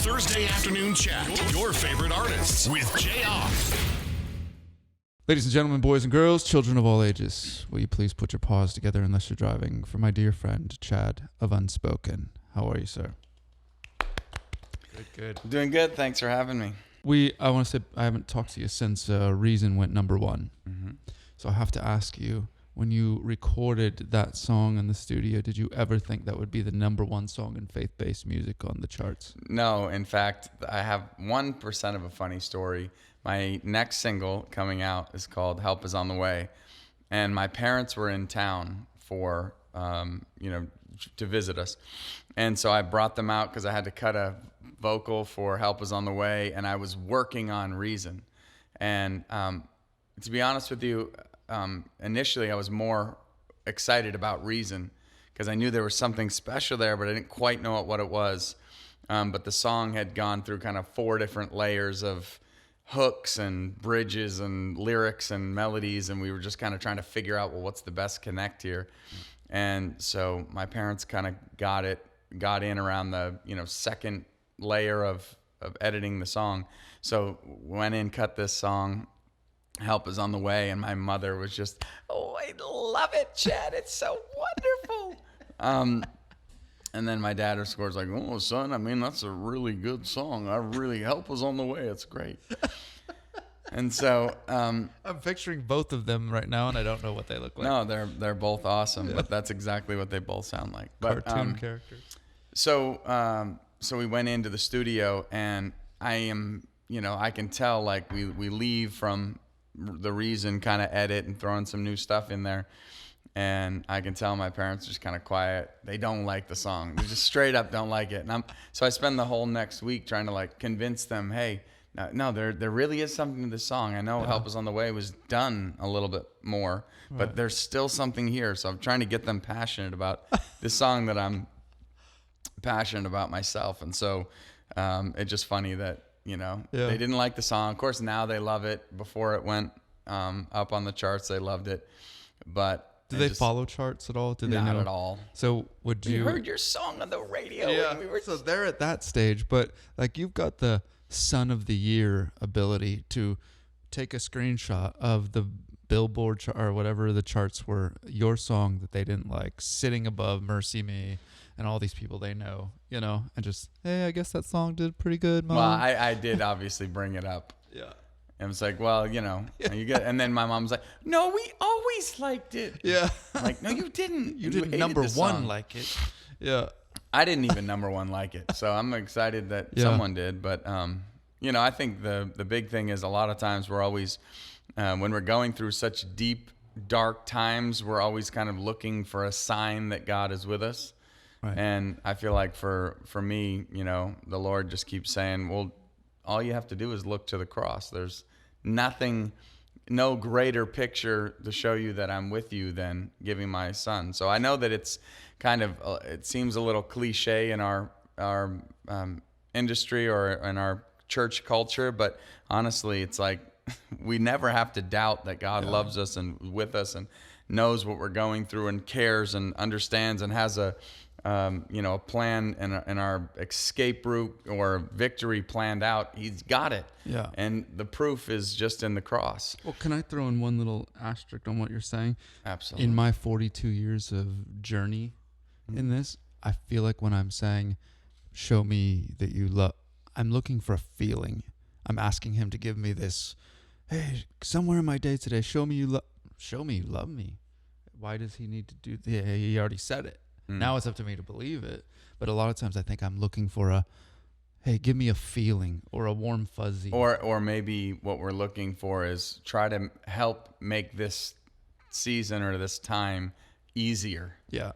Thursday afternoon chat. Your favorite artists with Jayar. Ladies and gentlemen, boys and girls, children of all ages, will you please put your paws together unless you're driving for my dear friend, Chad of Unspoken. How are you, sir? Good. I'm doing good. Thanks for having me. I want to say I haven't talked to you since Reason went number one. Mm-hmm. So I have to ask you, when you recorded that song in the studio, did you ever think that would be the number one song in faith-based music on the charts? No, in fact, I have 1% of a funny story. My next single coming out is called Help Is On The Way. And my parents were in town for, to visit us. And so I brought them out because I had to cut a vocal for Help Is On The Way. And I was working on Reason. And to be honest with you, initially I was more excited about Reason because I knew there was something special there, but I didn't quite know what it was. But the song had gone through kind of 4 different layers of hooks and bridges and lyrics and melodies, and we were just kind of trying to figure out, well, what's the best connect here? And so my parents kind of got in around the second layer of editing the song. So went in, cut this song, Help Is On The Way, and my mother was just, oh, I love it, Chad, it's so wonderful. And then my dad, of course, like, oh, son, I mean, that's a really good song. Help Is On The Way. It's great. And so I'm picturing both of them right now, and I don't know what they look like. No, they're both awesome, but that's exactly what they both sound like. But, cartoon characters. So we went into the studio, and I can tell, like, we leave from the Reason kind of edit and throwing some new stuff in there. And I can tell my parents are just kind of quiet. They don't like the song. They just straight up don't like it. And so I spend the whole next week trying to like convince them, hey, no, there really is something to this song. I know Help Is On The Way was done a little bit more, but there's still something here. So I'm trying to get them passionate about this song that I'm passionate about myself. And so it's just funny that, they didn't like the song. Of course, now they love it. Before it went up on the charts, they loved it. But do they follow charts at all? Did they know? Not at all. So would you? We heard your song on the radio. Yeah. And so they're at that stage, but like you've got the Son of the Year ability to take a screenshot of the Billboard chart or whatever the charts were, your song that they didn't like, sitting above Mercy Me and all these people they know, and just, hey, I guess that song did pretty good, Mom. Well, I did obviously bring it up. Yeah. And it's like, well, you get, and then my mom's like, no, we always liked it. Yeah. I'm like, no, you didn't. You didn't number one like it. Yeah. I didn't even number one like it. So I'm excited that someone did. But, I think the big thing is a lot of times we're always, when we're going through such deep, dark times, we're always kind of looking for a sign that God is with us. Right. And I feel like for me, the Lord just keeps saying, well, all you have to do is look to the cross. There's no greater picture to show you that I'm with you than giving my son. So I know that it's kind of, it seems a little cliche in our industry or in our church culture, but honestly, it's like we never have to doubt that God loves us and with us and knows what we're going through and cares and understands and has a plan and our escape route or victory planned out. He's got it. Yeah. And the proof is just in the cross. Well, can I throw in one little asterisk on what you're saying? Absolutely. In my 42 years of journey in this, I feel like when I'm saying, show me that you love, I'm looking for a feeling. I'm asking him to give me this, hey, somewhere in my day today, show me you love me. Why does he need to do that? He already said it. Now it's up to me to believe it. But a lot of times I think I'm looking for hey, give me a feeling or a warm fuzzy. Or maybe what we're looking for is try to help make this season or this time easier. Yeah.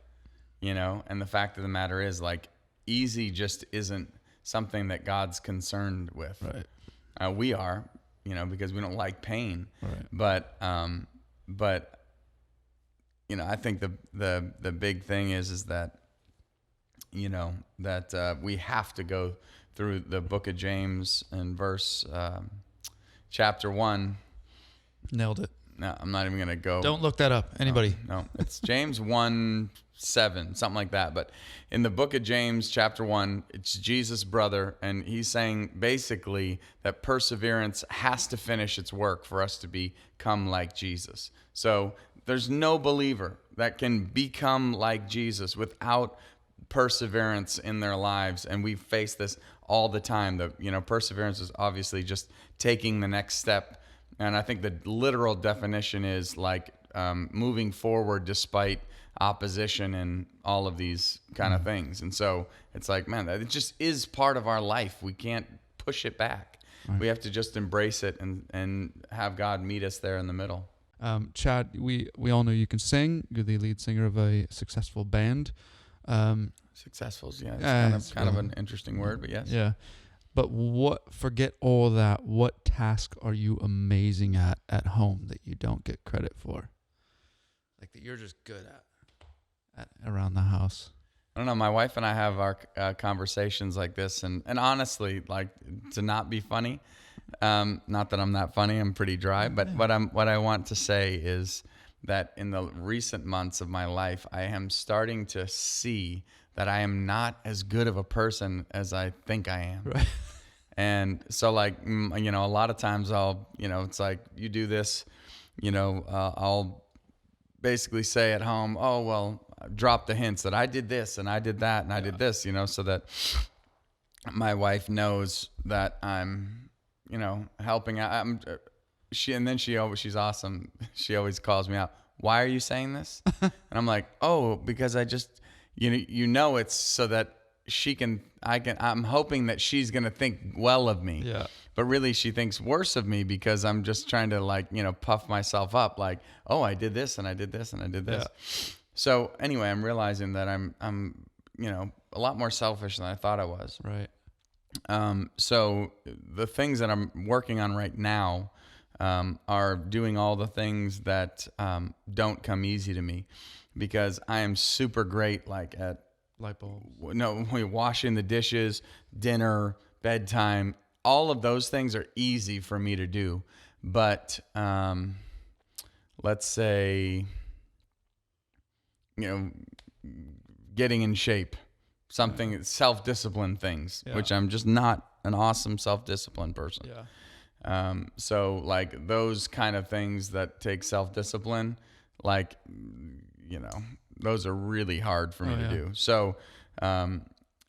And the fact of the matter is, like, easy just isn't something that God's concerned with. Right. We are, because we don't like pain. Right. But I think the big thing is that, that we have to go through the book of James and chapter 1. Nailed it. No, I'm not even going to go. Don't look that up. Anybody? No, it's James 1, 7, something like that. But in the book of James, chapter 1, it's Jesus' brother, and he's saying basically that perseverance has to finish its work for us to become like Jesus. So there's no believer that can become like Jesus without perseverance in their lives, and we face this all the time. Perseverance is obviously just taking the next step, and I think the literal definition is like moving forward despite opposition and all of these kind of things. And so it's like, man, it just is part of our life. We can't push it back. Right. We have to just embrace it and have God meet us there in the middle. Chad, we all know you can sing. You're the lead singer of a successful band. Successful, yeah. It's kind of an interesting word, but yes. Yeah. But forget all that. What task are you amazing at home that you don't get credit for? Like that you're just good at around the house? I don't know. My wife and I have our conversations like this, and honestly, like, to not be funny, not that I'm that funny, I'm pretty dry, but what I want to say is that in the recent months of my life, I am starting to see that I am not as good of a person as I think I am. Right. And so, like, a lot of times it's like, you do this, I'll basically say at home, oh, well, drop the hints that I did this and I did that and I did this, so that my wife knows that I'm, helping out. She's awesome. She always calls me out. Why are you saying this? And I'm like, oh, because I just, it's so that I'm hoping that she's going to think well of me. Yeah. But really she thinks worse of me because I'm just trying to puff myself up like, oh, I did this and I did this and I did this. Yeah. So anyway, I'm realizing that I'm a lot more selfish than I thought I was. Right. So the things that I'm working on right now are doing all the things that don't come easy to me, because I am super great at light bulbs. No, washing the dishes, dinner, bedtime. All of those things are easy for me to do. But let's say, getting in shape, self-discipline things, which I'm just not an awesome self-discipline person. Yeah. So like those kind of things that take self-discipline, those are really hard for me to do. So,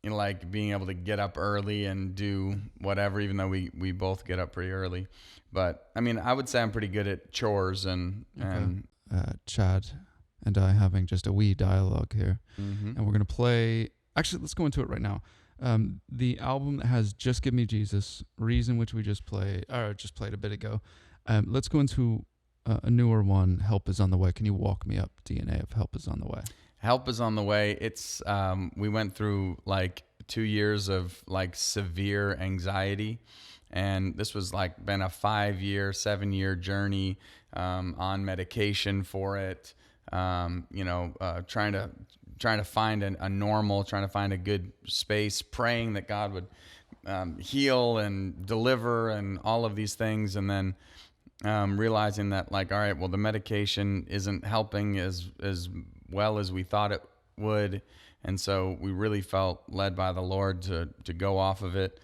like being able to get up early and do whatever, even though we both get up pretty early. But I mean, I would say I'm pretty good at chores and Chad and I having just a wee dialogue here. Mm-hmm. And we're going to play, actually, let's go into it right now. The album that has Just Give Me Jesus, Reason, which we just played a bit ago. Let's go into a newer one, Help Is On The Way. Can you walk me up DNA of Help Is On The Way? Help Is On The Way. It's, we went through 2 years of severe anxiety. And this was been a 5-year, 7-year journey, on medication for it. Trying to find a normal, trying to find a good space, praying that God would heal and deliver and all of these things. And then realizing that all right, well, the medication isn't helping as well as we thought it would. And so we really felt led by the Lord to go off of it,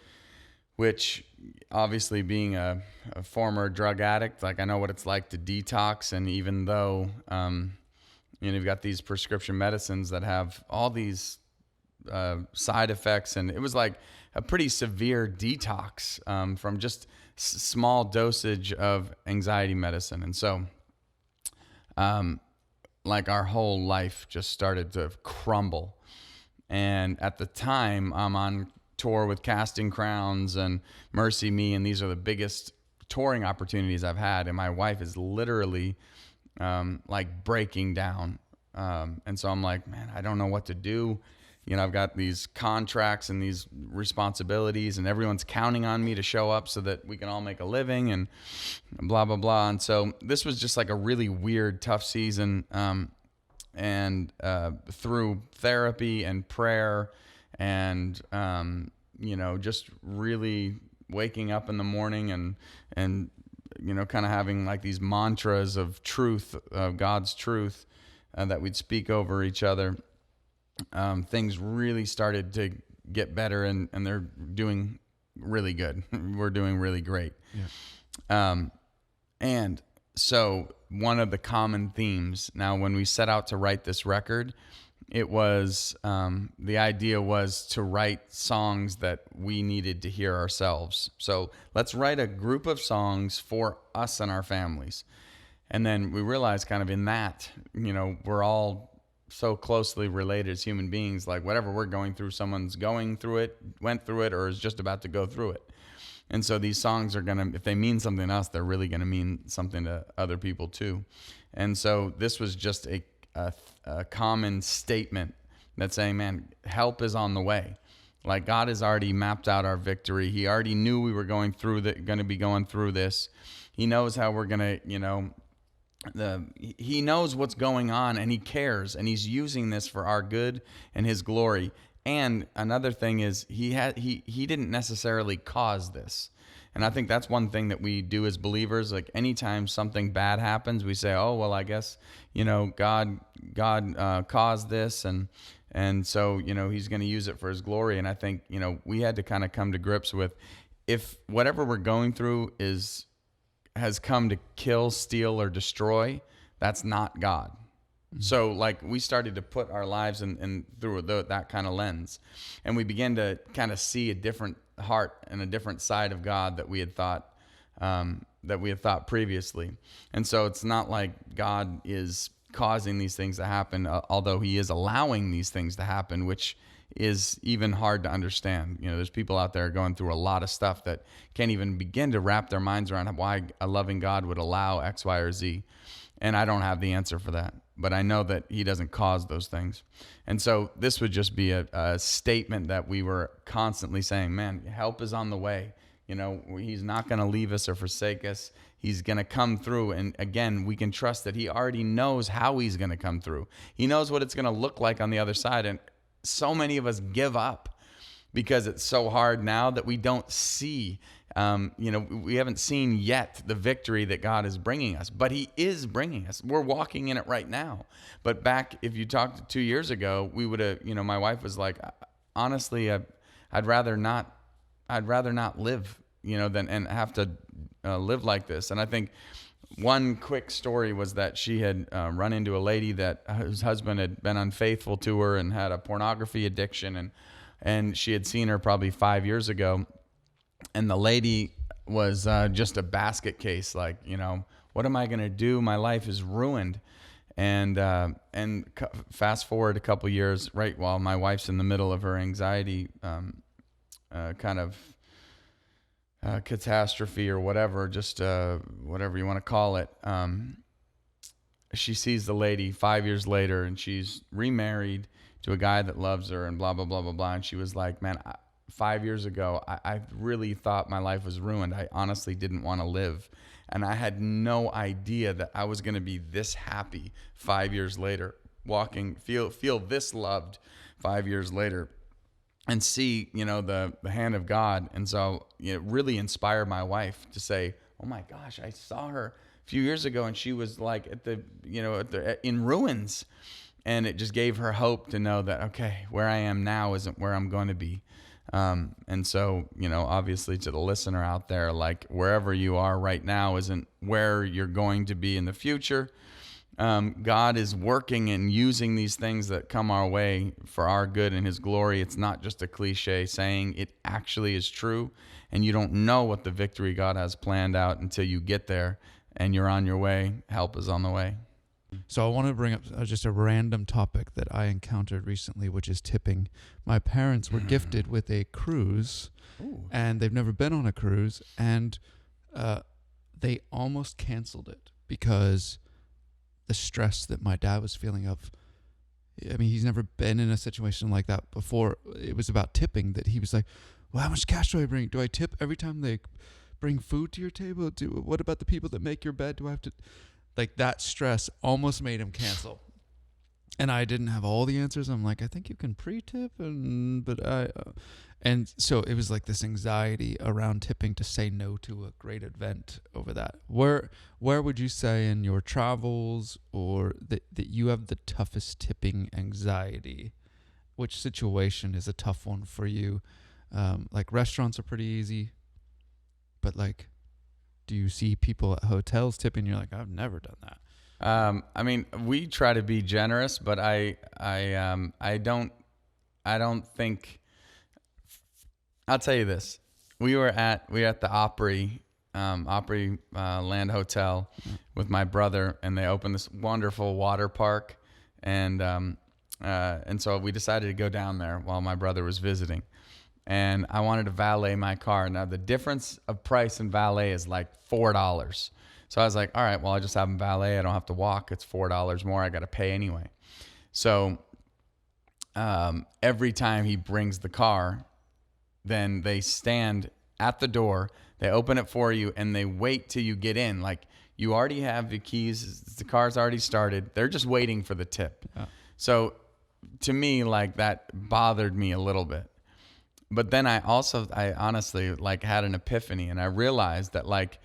which obviously being a former drug addict, I know what it's like to detox. And even though, you've got these prescription medicines that have all these side effects, and it was a pretty severe detox from just small dosage of anxiety medicine. And so our whole life just started to crumble. And at the time, I'm on tour with Casting Crowns and Mercy Me, and these are the biggest touring opportunities I've had, and my wife is literally breaking down. And so I'm like, man, I don't know what to do. I've got these contracts and these responsibilities, and everyone's counting on me to show up so that we can all make a living and blah, blah, blah. And so this was just a really weird, tough season. And through therapy and prayer and, just really waking up in the morning and kind of having these mantras of truth, of God's truth, that we'd speak over each other. things really started to get better, and they're doing really good. We're doing really great. Yeah. And so one of the common themes now, when we set out to write this record, it was the idea was to write songs that we needed to hear ourselves. So let's write a group of songs for us and our families. And then we realized kind of in that, we're all so closely related as human beings. Like whatever we're going through, someone's going through it, went through it, or is just about to go through it. And so these songs are going to, if they mean something to us, they're really going to mean something to other people too. And so this was just a common statement that's saying, man, help is on the way. Like God has already mapped out our victory. He already knew we were going to be going through this. He knows how we're going to, he knows what's going on, and he cares, and he's using this for our good and his glory. And another thing is he didn't necessarily cause this. And I think that's one thing that we do as believers. Like anytime something bad happens, we say, "Oh, well, I guess God caused this, and so He's going to use it for His glory." And I think we had to kind of come to grips with, if whatever we're going through has come to kill, steal, or destroy, that's not God. Mm-hmm. So like we started to put our lives in through that kind of lens, and we began to kind of see a different heart and a different side of God that we had thought previously. And so it's not like God is causing these things to happen, although He is allowing these things to happen, which is even hard to understand. There's people out there going through a lot of stuff that can't even begin to wrap their minds around why a loving God would allow X, Y, or Z. And I don't have the answer for that, but I know that He doesn't cause those things. And so this would just be a statement that we were constantly saying, man, help is on the way. He's not going to leave us or forsake us. He's going to come through. And again, we can trust that He already knows how He's going to come through. He knows what it's going to look like on the other side. And so many of us give up because it's so hard now that we don't see, we haven't seen yet the victory that God is bringing us, but He is bringing us. We're walking in it right now. But back, if you talked 2 years ago, we would have, my wife was like, honestly, I'd rather not live, than and have to live like this. And I think one quick story was that she had run into a lady whose husband had been unfaithful to her and had a pornography addiction, and she had seen her probably 5 years ago, and the lady was just a basket case, like, what am I going to do? My life is ruined. And fast forward a couple years, right while my wife's in the middle of her anxiety kind of catastrophe or whatever, just whatever you want to call it. She sees the lady 5 years later, and she's remarried to a guy that loves her, and blah, blah, blah, blah, blah. And she was like, man, 5 years ago, I really thought my life was ruined. I honestly didn't want to live. And I had no idea that I was going to be this happy 5 years later, feel this loved 5 years later, and see, the hand of God. And so it really inspired my wife to say, oh my gosh, I saw her a few years ago, and she was like in ruins. And it just gave her hope to know that, okay, where I am now isn't where I'm going to be. And so, obviously to the listener out there, like wherever you are right now isn't where you're going to be in the future. God is working and using these things that come our way for our good and His glory. It's not just a cliche saying, it actually is true. And you don't know what the victory God has planned out until you get there and you're on your way. Help is on the way. So I want to bring up just a random topic that I encountered recently, which is tipping. My parents were gifted with a cruise, and they've never been on a cruise, and they almost canceled it because the stress that my dad was feeling of, he's never been in a situation like that before. It was about tipping that he was like, well, how much cash do I bring? Do I tip every time they bring food to your table? What about the people that make your bed? Do I have to... Like that stress almost made him cancel. And I didn't have all the answers. I'm like, I think you can pre-tip. And so it was like this anxiety around tipping to say no to a great event over that. Where would you say in your travels or that you have the toughest tipping anxiety which situation is a tough one for you? Like restaurants are pretty easy, but like, do you see people at hotels tipping? You're like, I've never done that. I mean, we try to be generous, but I don't think. I'll tell you this: we were at the Opry Land Hotel with my brother, and they opened this wonderful water park, and so we decided to go down there while my brother was visiting, and I wanted to valet my car. Now the difference of price in valet is like $4. So I was like, all right, well, I just have him valet. I don't have to walk. It's $4 more. I got to pay anyway. So every time he brings the car, then they stand at the door. They open it for you, and they wait till you get in. Like, you already have the keys. The car's already started. They're just waiting for the tip. Yeah. So to me, like, that bothered me a little bit. But then I honestly, like, had an epiphany, and I realized that, like,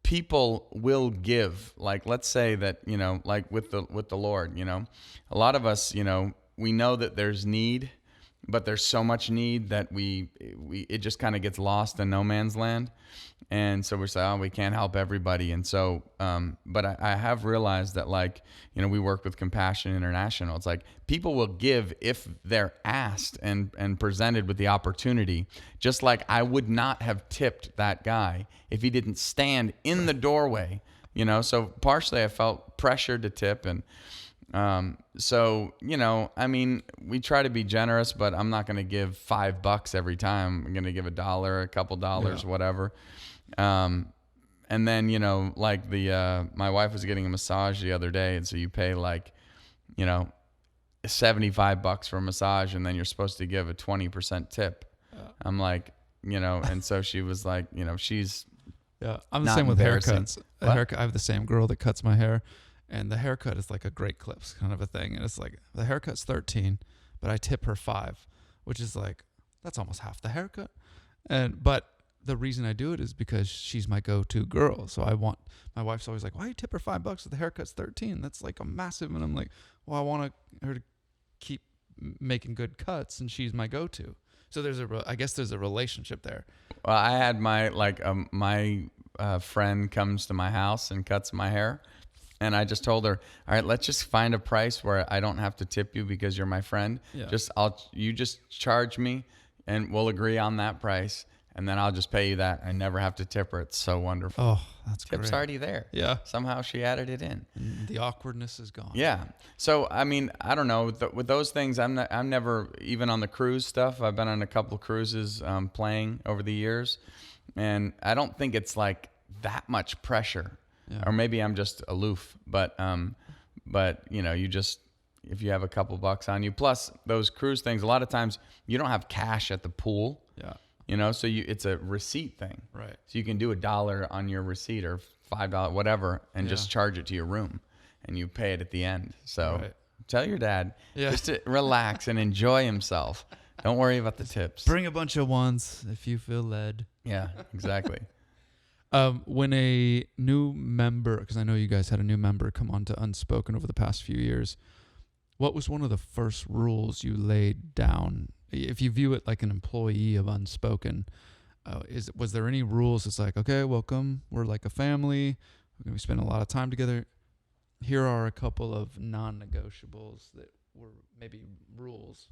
people will give. Like, let's say that, you know, like with the Lord, you know, a lot of us, you know, we know that there's need, but there's so much need that it just kind of gets lost in no man's land. And so we're saying, oh, we can't help everybody. And so, but I have realized that, like, you know, we work with Compassion International. It's like people will give if they're asked and presented with the opportunity. Just like I would not have tipped that guy if he didn't stand in the doorway, you know? So partially I felt pressured to tip. And, so, you know, I mean, we try to be generous, but I'm not going to give $5 every time. I'm going to give $1, a couple dollars, whatever. And then, you know, like my wife was getting a massage the other day. And so you pay like, you know, $75 for a massage, and then you're supposed to give a 20% tip. I'm like, you know, and so she was like, you know, she's I'm the same with haircuts. I have the same girl that cuts my hair, and the haircut is like a great clips kind of a thing. And it's like the haircut's $13, but I tip her $5, which is like, that's almost half the haircut. But the reason I do it is because she's my go-to girl. So my wife's always like, why you tip her $5 if the haircut's $13? That's like a massive. And I'm like, well, I want her to keep making good cuts, and she's my go-to. So I guess there's a relationship there. Well, I had my friend comes to my house and cuts my hair, and I just told her, all right, let's just find a price where I don't have to tip you because you're my friend. Yeah. You just charge me, and we'll agree on that price, and then I'll just pay you that. I never have to tip her. It's so wonderful. Oh, that's great. Tip's already there. Yeah. Somehow she added it in. And the awkwardness is gone. Yeah. So, I mean, I don't know. With those things, I'm never, even on the cruise stuff, I've been on a couple of cruises playing over the years, and I don't think it's like that much pressure. Yeah. Or maybe I'm just aloof. But you know, if you have a couple bucks on you, plus those cruise things, a lot of times you don't have cash at the pool. Yeah. You know, so it's a receipt thing. Right. So you can do $1 on your receipt or $5, whatever, and just charge it to your room, and you pay it at the end. So tell your dad just to relax and enjoy himself. Don't worry about the tips. Bring a bunch of ones if you feel led. Yeah, exactly. When a new member, because I know you guys had a new member come on to Unspoken over the past few years, what was one of the first rules you laid down? If you view it like an employee of Unspoken, was there any rules? It's like, okay, welcome. We're like a family. We're going to be spending a lot of time together. Here are a couple of non-negotiables that were maybe rules.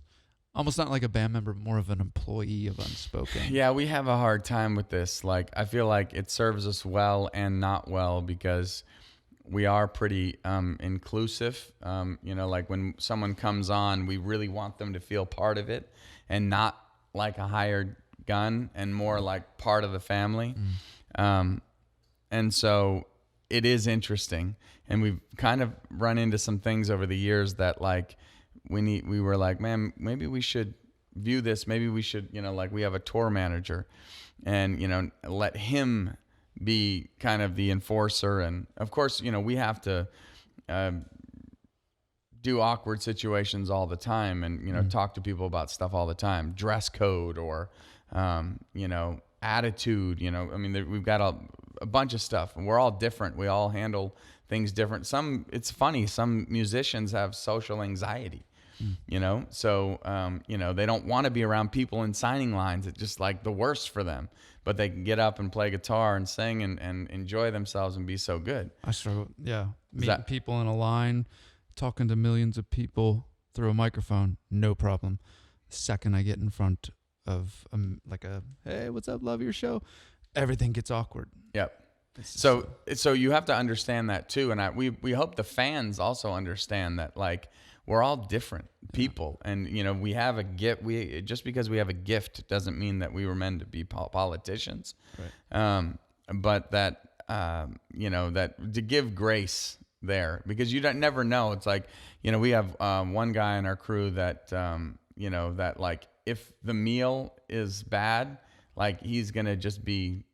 Almost not like a band member, more of an employee of Unspoken. Yeah, we have a hard time with this. Like, I feel like it serves us well and not well because we are pretty inclusive. You know, like when someone comes on, we really want them to feel part of it and not like a hired gun and more like part of the family. And so it is interesting. And we've kind of run into some things over the years that like we were like, man, maybe we should view this. Maybe we should, you know, like we have a tour manager and, you know, let him be kind of the enforcer. And of course, you know, we have to do awkward situations all the time and, you know, talk to people about stuff all the time, dress code or, you know, attitude, you know, I mean, we've got a bunch of stuff and we're all different. We all handle things different. It's funny. Some musicians have social anxiety. So, they don't want to be around people in signing lines. It's just like the worst for them. But they can get up and play guitar and sing and enjoy themselves and be so good. I struggle. Yeah. Meeting people in a line, talking to millions of people through a microphone, no problem. The second I get in front of hey, what's up? Love your show. Everything gets awkward. Yep. So you have to understand that too. And we hope the fans also understand that, like, we're all different people, and we have a gift. Just because we have a gift doesn't mean that we were meant to be politicians. Right. But that that to give grace there, because you don't never know. It's like we have one guy in our crew that that, like, if the meal is bad, like, he's gonna just be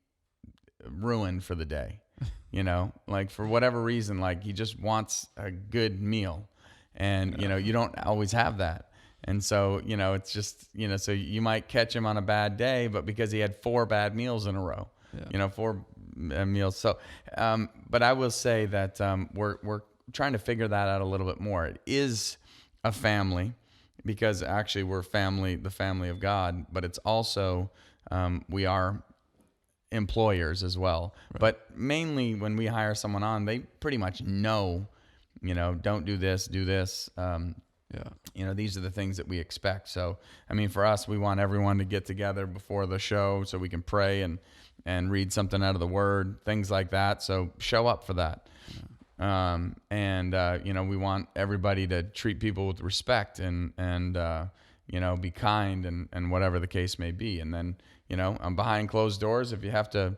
ruined for the day. Like, for whatever reason, like, he just wants a good meal. And, you don't always have that. And so, it's just, so you might catch him on a bad day, but because he had 4 bad meals in a row, 4 meals. So, but I will say that we're trying to figure that out a little bit more. It is a family, because actually we're the family of God, but it's also, we are employers as well. Right. But mainly when we hire someone on, they pretty much know, don't do this, do this. These are the things that we expect. So, I mean, for us, we want everyone to get together before the show so we can pray and read something out of the Word, things like that. So show up for that. Yeah. We want everybody to treat people with respect and be kind and whatever the case may be. And then, behind closed doors, if you have to,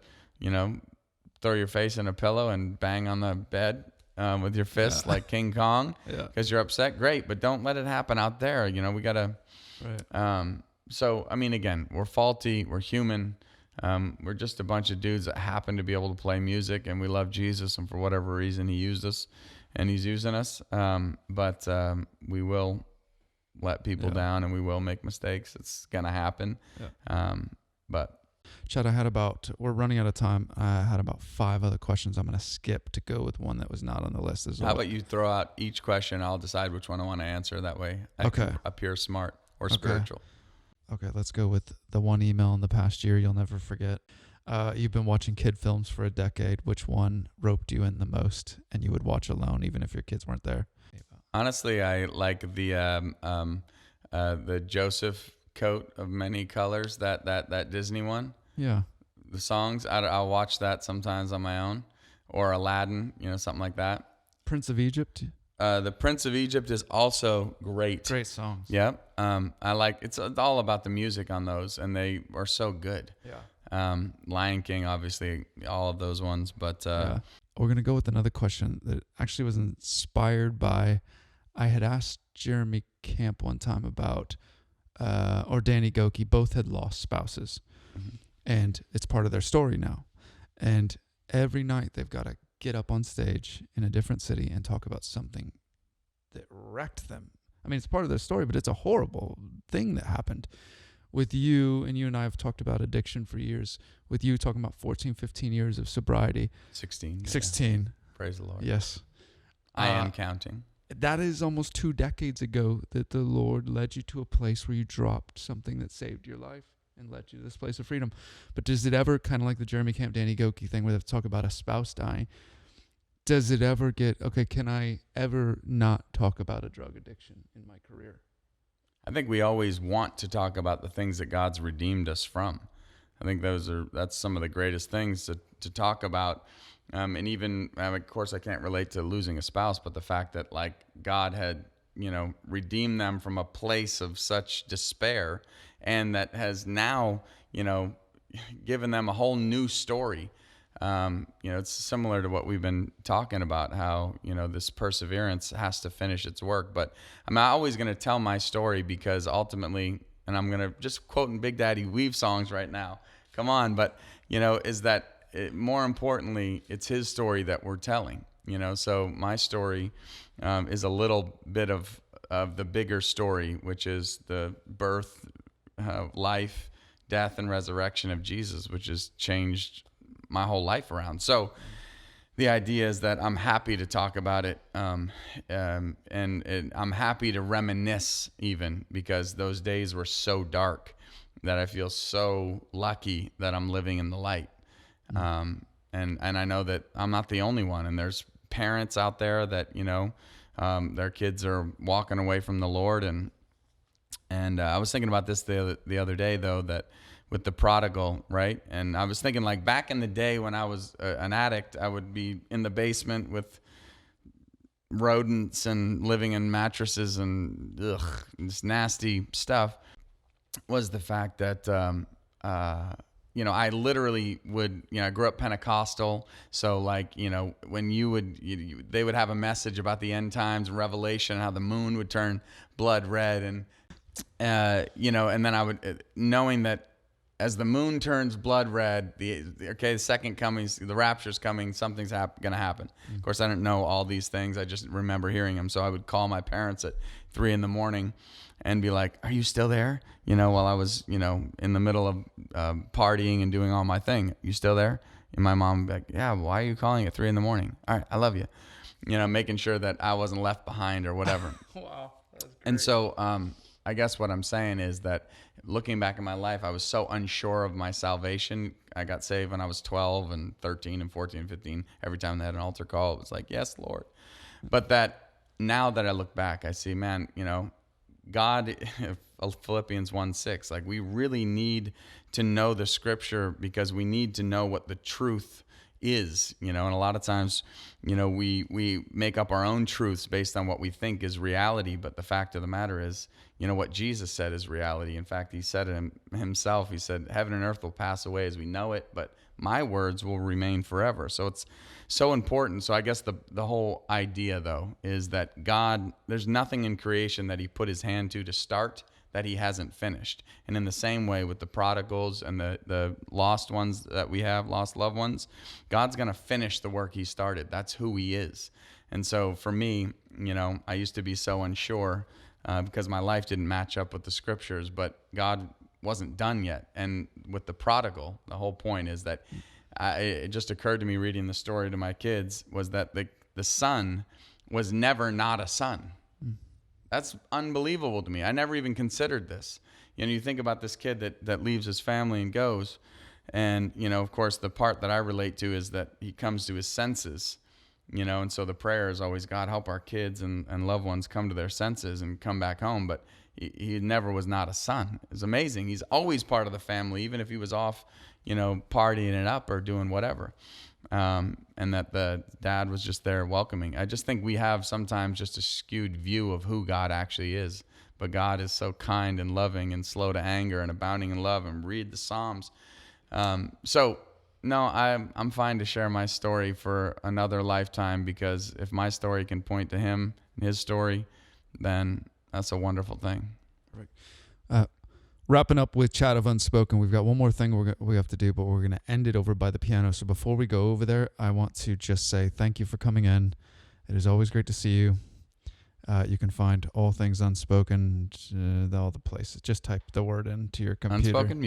throw your face in a pillow and bang on the bed, with your fist like King Kong, because you're upset, great, but don't let it happen out there. We gotta. Right. So I mean, again, we're faulty, we're human, we're just a bunch of dudes that happen to be able to play music, and we love Jesus, and for whatever reason, He used us, and He's using us. But we will let people down, and we will make mistakes. It's gonna happen. Yeah. But. Chad, we're running out of time. I had about 5 other questions I'm going to skip to go with one that was not on the list as well. How about you throw out each question? I'll decide which one I want to answer. That way I can appear smart or spiritual. Okay, let's go with the one email in the past year you'll never forget. You've been watching kid films for a decade. Which one roped you in the most and you would watch alone even if your kids weren't there? Honestly, I like the Joseph Coat of Many Colors, that Disney one. Yeah. The songs, I'll watch that sometimes on my own, or Aladdin, something like that. Prince of Egypt. The Prince of Egypt is also great. Great songs. Yep. It's all about the music on those, and they are so good. Yeah. Lion King, obviously, all of those ones, but we're gonna go with another question that actually was inspired by. I had asked Jeremy Camp one time about, or Danny Goki, both had lost spouses. Mm-hmm. And it's part of their story now. And every night they've got to get up on stage in a different city and talk about something that wrecked them. I mean, it's part of their story, but it's a horrible thing that happened. With you, and you and I have talked about addiction for years. With you talking about 14, 15 years of sobriety. 16. 16. Yeah. Praise the Lord. Yes. I am counting. That is almost 2 decades ago that the Lord led you to a place where you dropped something that saved your life and led you to this place of freedom. But does it ever, kind of like the Jeremy Camp, Danny Goki thing where they talk about a spouse dying, does it ever get, can I ever not talk about a drug addiction in my career? I think we always want to talk about the things that God's redeemed us from. I think that's some of the greatest things to talk about. And even, of course, I can't relate to losing a spouse, but the fact that, like, God had, redeemed them from a place of such despair, and that has now, given them a whole new story. It's similar to what we've been talking about, how, this perseverance has to finish its work. But I'm always going to tell my story, because ultimately, and I'm going to just quoting Big Daddy Weave songs right now. Come on. But, is that more importantly, it's his story that we're telling, so my story is a little bit of the bigger story, which is the birth, life, death, and resurrection of Jesus, which has changed my whole life around. So the idea is that I'm happy to talk about it, and I'm happy to reminisce even, because those days were so dark that I feel so lucky that I'm living in the light. And I know that I'm not the only one, and there's parents out there that, their kids are walking away from the Lord, and I was thinking about this the other day, though, that with the prodigal, right? And I was thinking, like, back in the day when I was an addict, I would be in the basement with rodents and living in mattresses and this nasty stuff. Was the fact that I literally would, I grew up Pentecostal, so like, when they would have a message about the end times and Revelation, how the moon would turn blood red, and and then I would, knowing that as the moon turns blood red, the second coming, the rapture's coming, something's going to happen. Of course, I didn't know all these things. I just remember hearing them. So I would call my parents at 3 a.m. and be like, "Are you still there?" While I was, in the middle of partying and doing all my thing. "You still there?" And my mom would be like, "Yeah, why are you calling at 3 a.m? All right, I love you." Making sure that I wasn't left behind or whatever. Wow. That's great. And so, I guess what I'm saying is that looking back in my life, I was so unsure of my salvation. I got saved when I was 12 and 13 and 14 and 15. Every time they had an altar call, it was like, "Yes, Lord." But that now that I look back, I see, man, God, Philippians 1:6, like, we really need to know the scripture, because we need to know what the truth is, and a lot of times, we make up our own truths based on what we think is reality. But the fact of the matter is, what Jesus said is reality. In fact, he said it himself. He said, "Heaven and earth will pass away as we know it, but my words will remain forever." So it's so important. So I guess the whole idea, though, is that God, there's nothing in creation that he put his hand to start that he hasn't finished. And in the same way with the prodigals and the lost ones that we have, lost loved ones, God's going to finish the work he started. That's who he is. And so for me, I used to be so unsure because my life didn't match up with the scriptures, but God wasn't done yet. And with the prodigal, the whole point is that it just occurred to me reading the story to my kids, was that the son was never not a son. That's unbelievable to me. I never even considered this. You think about this kid that leaves his family and goes, and, of course, the part that I relate to is that he comes to his senses, and so the prayer is always, "God, help our kids and loved ones come to their senses and come back home." But he never was not a son. It's amazing. He's always part of the family, even if he was off, partying it up or doing whatever. And that the dad was just there welcoming. I just think we have sometimes just a skewed view of who God actually is. But God is so kind and loving and slow to anger and abounding in love, and read the Psalms. So no, I'm fine to share my story for another lifetime, because if my story can point to him and his story, then that's a wonderful thing. Right. Wrapping up with Chat of Unspoken, we've got one more thing we have to do, but we're going to end it over by the piano. So before we go over there, I want to just say thank you for coming in. It is always great to see you. You can find all things Unspoken, all the places. Just type the word into your computer. Unspoken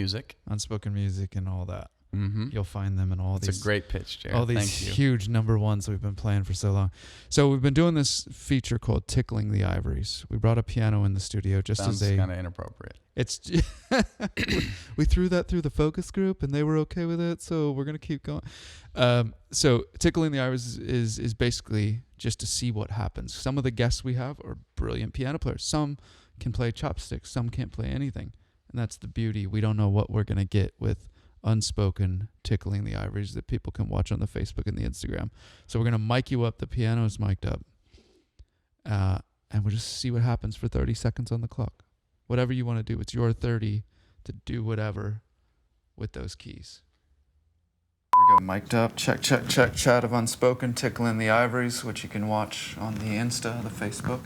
music and all that. Mm-hmm. You'll find them in all these. It's a great pitch, Jayar. All these huge number ones we've been playing for so long. So we've been doing this feature called Tickling the Ivories. We brought a piano in the studio just Sounds as kind of inappropriate. It's we threw that through the focus group and they were okay with it, so we're gonna keep going. So Tickling the Ivories is basically just to see what happens. Some of the guests we have are brilliant piano players. Some can play chopsticks. Some can't play anything, and that's the beauty. We don't know what we're gonna get with Unspoken Tickling the Ivories that people can watch on the Facebook and the Instagram. So we're gonna mic you up. The piano is mic'd up, and we'll just see what happens for 30 seconds on the clock. Whatever you want to do, it's your 30 to do whatever with those keys. Here we go, mic'd up. Check. Chat of Unspoken Tickling the Ivories, which you can watch on the Insta, the Facebook.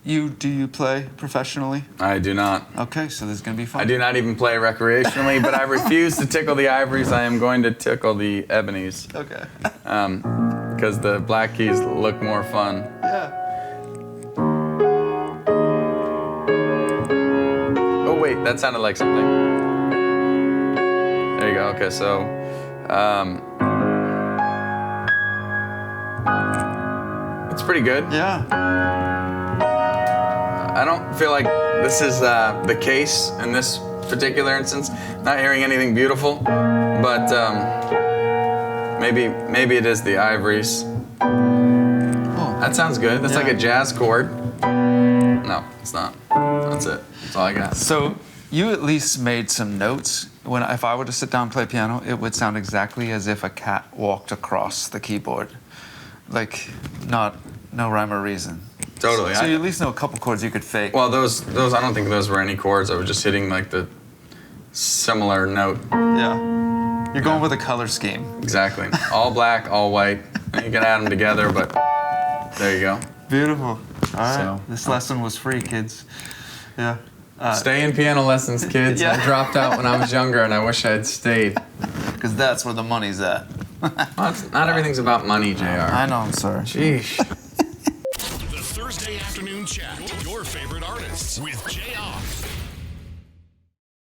Do you play professionally? I do not. Okay, so this is going to be fun. I do not even play recreationally, but I refuse to tickle the ivories. I am going to tickle the ebonies. Okay. Because the black keys look more fun. Yeah. Oh, wait, that sounded like something. There you go. Okay, so... It's pretty good. Yeah. I don't feel like this is the case in this particular instance. Not hearing anything beautiful, but maybe it is the ivories. Oh. That sounds good. That's like a jazz chord. No, it's not. That's it. That's all I got. So you at least made some notes. If I were to sit down and play piano, it would sound exactly as if a cat walked across the keyboard. Like, no rhyme or reason. Totally. So you at least know a couple chords you could fake. Well, those I don't think those were any chords. I was just hitting like the similar note. Yeah. You're going with a color scheme. Exactly. All black, all white. You can add them together, but there you go. Beautiful. All right. So, this lesson was free, kids. Yeah. Stay in piano lessons, kids. Yeah. I dropped out when I was younger, and I wish I had stayed. Because that's where the money's at. Well, not everything's about money, Jayar. I know, I'm sorry. Sheesh. The Thursday Afternoon Chat. Your favorite artists with Jayar.